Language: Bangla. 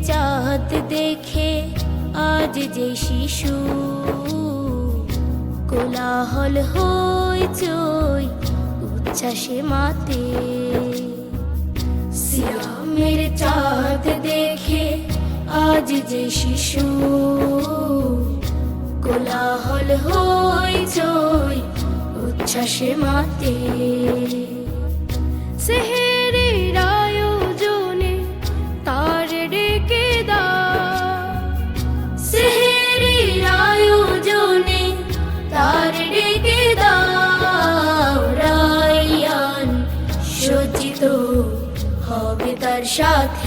চাঁদ দেখে আজ যে শিশু কোলাহল হইচই উচ্ছ্বাসে মাতে। সিয়ামের চাঁদ দেখে আজ যে শিশু কোলাহল হইচই উচ্ছ্বাসে মাতে। সেহেরির আয়োজনে তার ডেকে দাও, সেহেরির আয়োজনে তার ডেকে দাও। রায়্যান সজ্জিত হবে তার সাথে।